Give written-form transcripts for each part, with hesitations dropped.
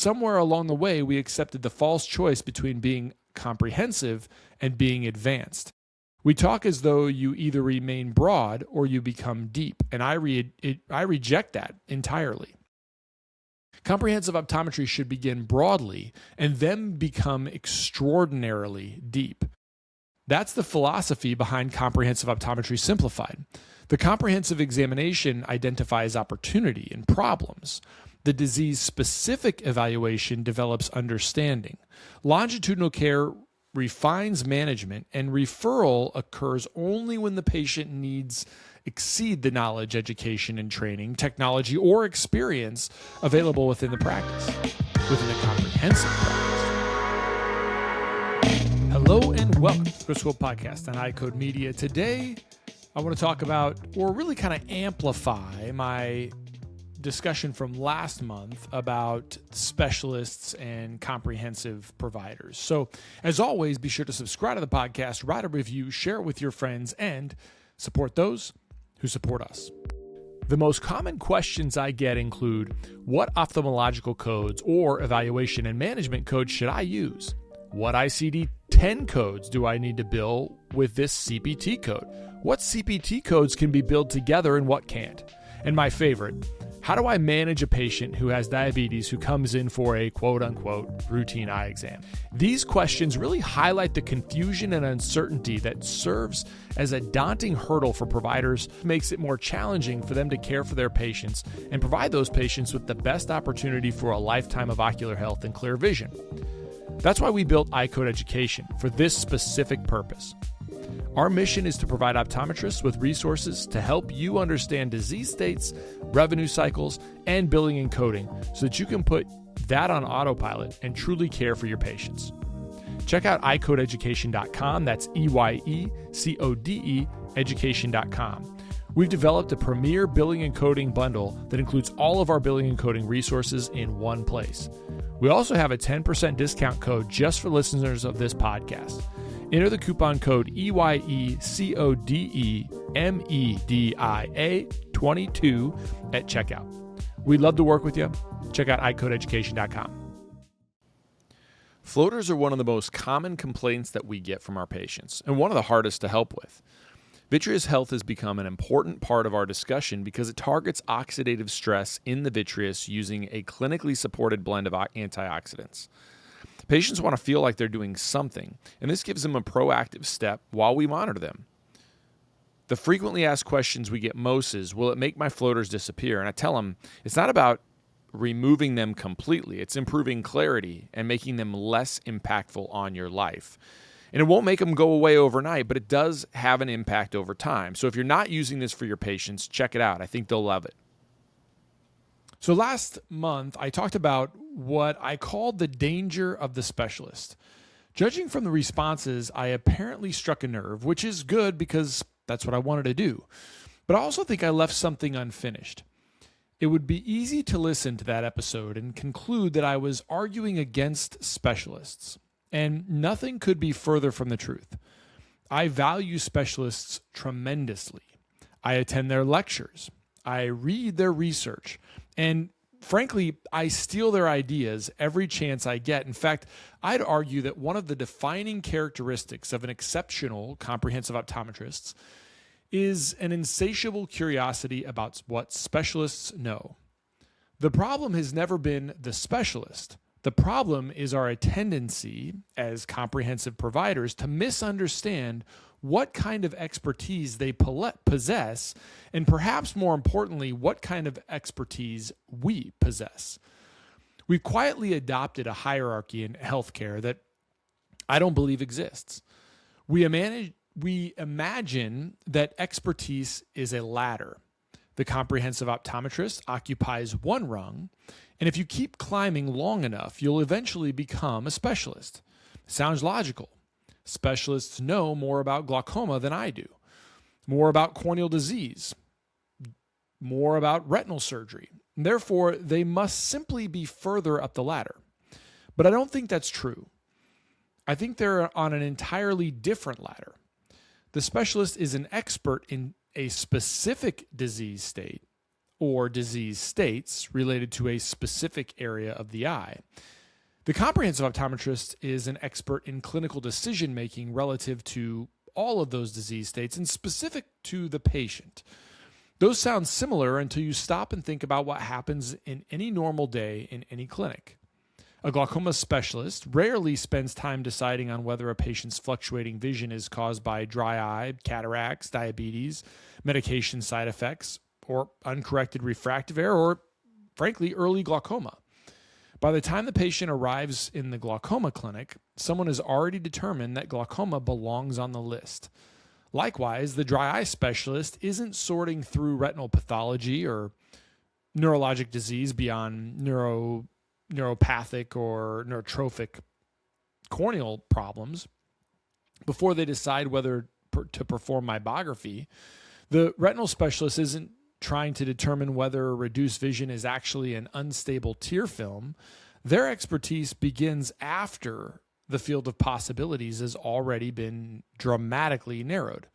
somewhere along the way, we accepted the false choice between being comprehensive and being advanced. We talk as though you either remain broad or you become deep, and I reject that entirely. Comprehensive optometry should begin broadly and then become extraordinarily deep. That's the philosophy behind Comprehensive Optometry Simplified. The comprehensive examination identifies opportunity and problems. The disease-specific evaluation develops understanding. Longitudinal care refines management, and referral occurs only when the patient needs exceed the knowledge, education, and training, technology, or experience available within the practice, within the comprehensive practice. Hello and welcome to the Critical Podcast on iCode Media. Today, I want to talk about, or really kind of amplify my discussion from last month about specialists and comprehensive providers. So, as always, be sure to subscribe to the podcast, write a review, share it with your friends, and support those who support us. The most common questions I get include, what ophthalmological codes or evaluation and management codes should I use? What ICD-10 codes do I need to bill with this CPT code? What CPT codes can be billed together and what can't? And my favorite, how do I manage a patient who has diabetes who comes in for a quote-unquote routine eye exam? These questions really highlight the confusion and uncertainty that serves as a daunting hurdle for providers, makes it more challenging for them to care for their patients and provide those patients with the best opportunity for a lifetime of ocular health and clear vision. That's why we built iCode Education for this specific purpose. Our mission is to provide optometrists with resources to help you understand disease states, revenue cycles, and billing and coding so that you can put that on autopilot and truly care for your patients. Check out iCodeEducation.com. That's EYECODE education.com. We've developed a premier billing and coding bundle that includes all of our billing and coding resources in one place. We also have a 10% discount code just for listeners of this podcast. Enter the coupon code EYECODEMEDIA22 at checkout. We'd love to work with you. Check out iCodeEducation.com. Floaters are one of the most common complaints that we get from our patients, and one of the hardest to help with. Vitreous health has become an important part of our discussion because it targets oxidative stress in the vitreous using a clinically supported blend of antioxidants. Patients want to feel like they're doing something, and this gives them a proactive step while we monitor them. The frequently asked questions we get most is, will it make my floaters disappear? And I tell them, it's not about removing them completely. It's improving clarity and making them less impactful on your life. And it won't make them go away overnight, but it does have an impact over time. So if you're not using this for your patients, check it out. I think they'll love it. So last month, I talked about what I called the danger of the specialist. Judging from the responses, I apparently struck a nerve, which is good because that's what I wanted to do. But I also think I left something unfinished. It would be easy to listen to that episode and conclude that I was arguing against specialists, and nothing could be further from the truth. I value specialists tremendously. I attend their lectures. I read their research. And frankly, I steal their ideas every chance I get. In fact, I'd argue that one of the defining characteristics of an exceptional comprehensive optometrist is an insatiable curiosity about what specialists know. The problem has never been the specialist. The problem is our tendency as comprehensive providers to misunderstand what kind of expertise they possess, and perhaps more importantly, what kind of expertise we possess. We've quietly adopted a hierarchy in healthcare that I don't believe exists. We imagine that expertise is a ladder. The comprehensive optometrist occupies one rung, and if you keep climbing long enough, you'll eventually become a specialist. Sounds logical. Specialists know more about glaucoma than I do, more about corneal disease, more about retinal surgery. Therefore, they must simply be further up the ladder. But I don't think that's true. I think they're on an entirely different ladder. The specialist is an expert in a specific disease state or disease states related to a specific area of the eye. The comprehensive optometrist is an expert in clinical decision-making relative to all of those disease states and specific to the patient. Those sound similar until you stop and think about what happens in any normal day in any clinic. A glaucoma specialist rarely spends time deciding on whether a patient's fluctuating vision is caused by dry eye, cataracts, diabetes, medication side effects, or uncorrected refractive error, or frankly, early glaucoma. By the time the patient arrives in the glaucoma clinic, someone has already determined that glaucoma belongs on the list. Likewise, the dry eye specialist isn't sorting through retinal pathology or neurologic disease beyond neuropathic or neurotrophic corneal problems before they decide whether to perform meibography. The retinal specialist isn't trying to determine whether reduced vision is actually an unstable tear film. Their expertise begins after the field of possibilities has already been dramatically narrowed.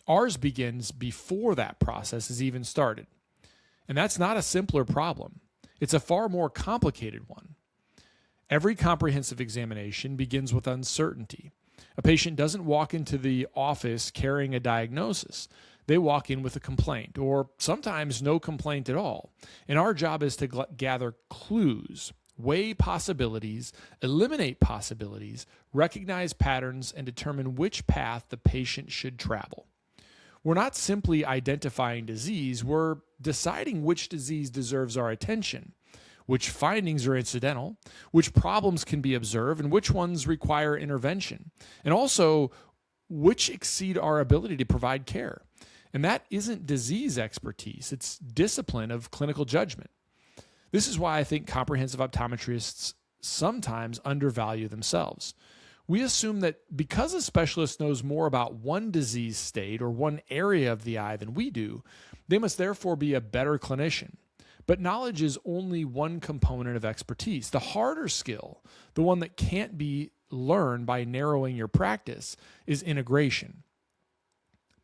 Ours begins before that process has even started. And that's not a simpler problem. It's a far more complicated one. Every comprehensive examination begins with uncertainty. A patient doesn't walk into the office carrying a diagnosis. They walk in with a complaint, or sometimes no complaint at all. And our job is to gather clues, weigh possibilities, eliminate possibilities, recognize patterns, and determine which path the patient should travel. We're not simply identifying disease, we're deciding which disease deserves our attention, which findings are incidental, which problems can be observed, and which ones require intervention, and also which exceed our ability to provide care. And that isn't disease expertise, it's discipline of clinical judgment. This is why I think comprehensive optometrists sometimes undervalue themselves. We assume that because a specialist knows more about one disease state or one area of the eye than we do, they must therefore be a better clinician. But knowledge is only one component of expertise. The harder skill, the one that can't be learned by narrowing your practice, is integration.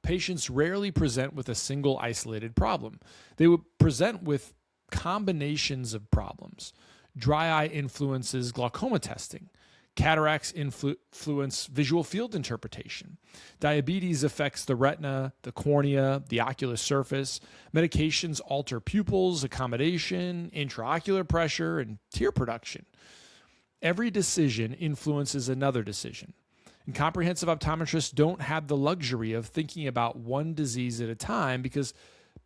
Patients rarely present with a single isolated problem. They would present with combinations of problems. Dry eye influences glaucoma testing. Cataracts influence visual field interpretation. Diabetes affects the retina, the cornea, the ocular surface. Medications alter pupils, accommodation, intraocular pressure, and tear production. Every decision influences another decision. And comprehensive optometrists don't have the luxury of thinking about one disease at a time because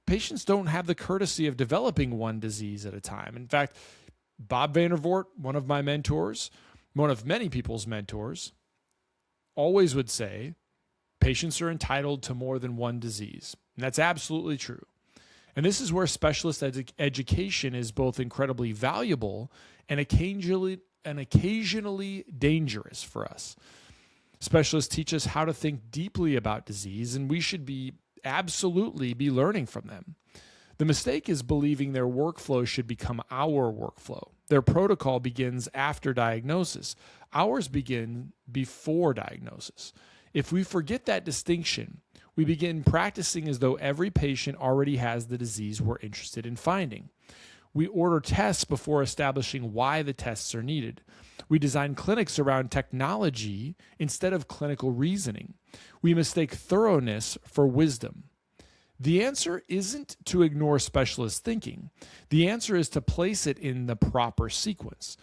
patients don't have the courtesy of developing one disease at a time. In fact, Bob Vandervoort, one of my mentors, one of many people's mentors, always would say, patients are entitled to more than one disease. And that's absolutely true. And this is where specialist education is both incredibly valuable and occasionally dangerous for us. Specialists teach us how to think deeply about disease, and we should absolutely be learning from them. The mistake is believing their workflow should become our workflow. Their protocol begins after diagnosis. Ours begin before diagnosis. If we forget that distinction, we begin practicing as though every patient already has the disease we're interested in finding. We order tests before establishing why the tests are needed. We design clinics around technology instead of clinical reasoning. We mistake thoroughness for wisdom. The answer isn't to ignore specialist thinking. The answer is to place it in the proper sequence.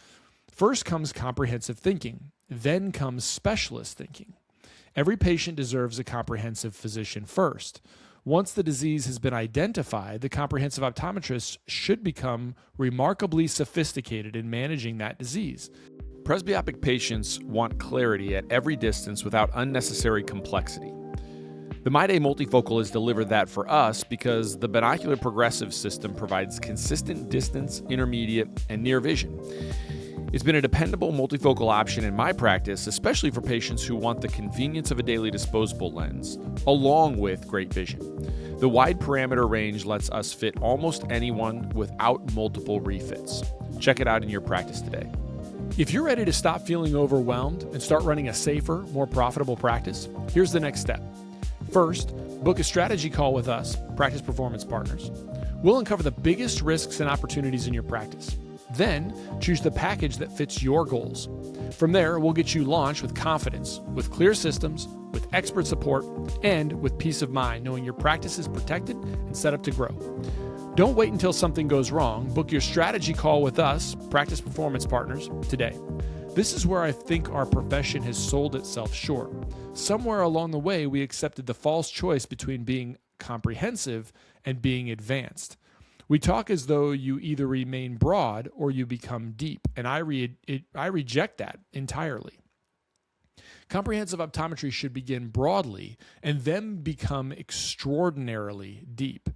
First comes comprehensive thinking, then comes specialist thinking. Every patient deserves a comprehensive physician first. Once the disease has been identified, the comprehensive optometrist should become remarkably sophisticated in managing that disease. Presbyopic patients want clarity at every distance without unnecessary complexity. The MyDay multifocal has delivered that for us because the binocular progressive system provides consistent distance, intermediate, and near vision. It's been a dependable multifocal option in my practice, especially for patients who want the convenience of a daily disposable lens, along with great vision. The wide parameter range lets us fit almost anyone without multiple refits. Check it out in your practice today. If you're ready to stop feeling overwhelmed and start running a safer, more profitable practice, here's the next step. First, book a strategy call with us, Practice Performance Partners. We'll uncover the biggest risks and opportunities in your practice. Then, choose the package that fits your goals. From there, we'll get you launched with confidence, with clear systems, with expert support, and with peace of mind, knowing your practice is protected and set up to grow. Don't wait until something goes wrong. Book your strategy call with us, Practice Performance Partners, today. This is where I think our profession has sold itself short. Somewhere along the way, we accepted the false choice between being comprehensive and being advanced. We talk as though you either remain broad or you become deep, and I reject that entirely. Comprehensive optometry should begin broadly and then become extraordinarily deep.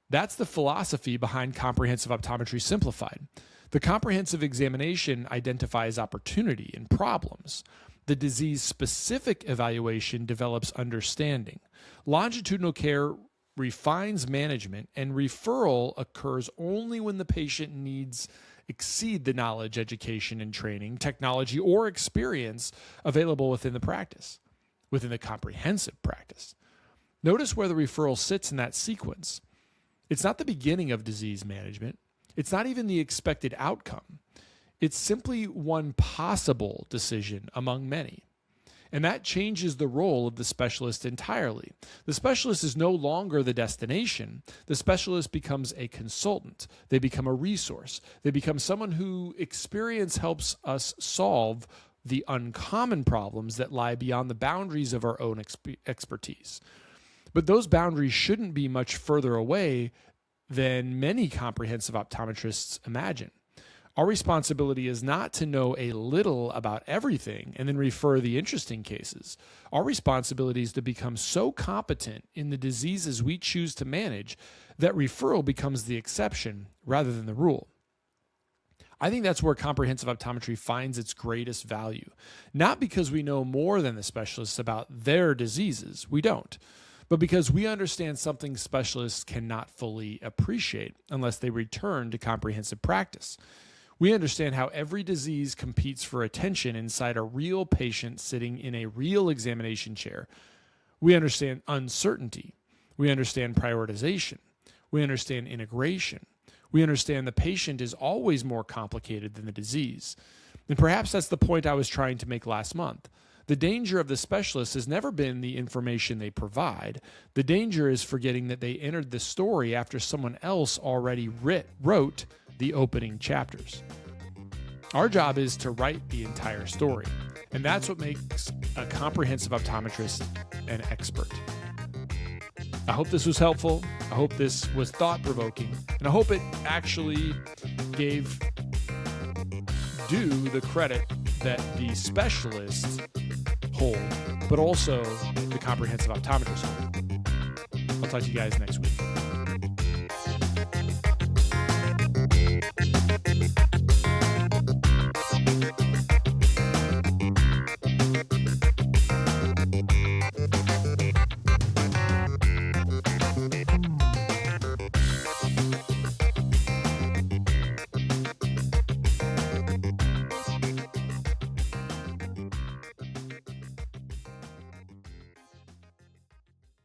That's the philosophy behind Comprehensive Optometry Simplified. The comprehensive examination identifies opportunity and problems. The disease-specific evaluation develops understanding. Longitudinal care refines management, and referral occurs only when the patient needs exceed the knowledge, education, and training, technology, or experience available within the practice, within the comprehensive practice. Notice where the referral sits in that sequence. It's not the beginning of disease management. It's not even the expected outcome. It's simply one possible decision among many. And that changes the role of the specialist entirely. The specialist is no longer the destination. The specialist becomes a consultant. They become a resource. They become someone who experience helps us solve the uncommon problems that lie beyond the boundaries of our own expertise. But those boundaries shouldn't be much further away than many comprehensive optometrists imagine. Our responsibility is not to know a little about everything and then refer the interesting cases. Our responsibility is to become so competent in the diseases we choose to manage that referral becomes the exception rather than the rule. I think that's where comprehensive optometry finds its greatest value. Not because we know more than the specialists about their diseases, we don't, but because we understand something specialists cannot fully appreciate unless they return to comprehensive practice. We understand how every disease competes for attention inside a real patient sitting in a real examination chair. We understand uncertainty. We understand prioritization. We understand integration. We understand the patient is always more complicated than the disease. And perhaps that's the point I was trying to make last month. The danger of the specialist has never been the information they provide. The danger is forgetting that they entered the story after someone else already wrote the opening chapters. Our job is to write the entire story, and that's what makes a comprehensive optometrist an expert. I hope this was helpful. I hope this was thought-provoking, and I hope it actually gave due the credit that the specialists hold, but also the comprehensive optometrists hold. I'll talk to you guys next week.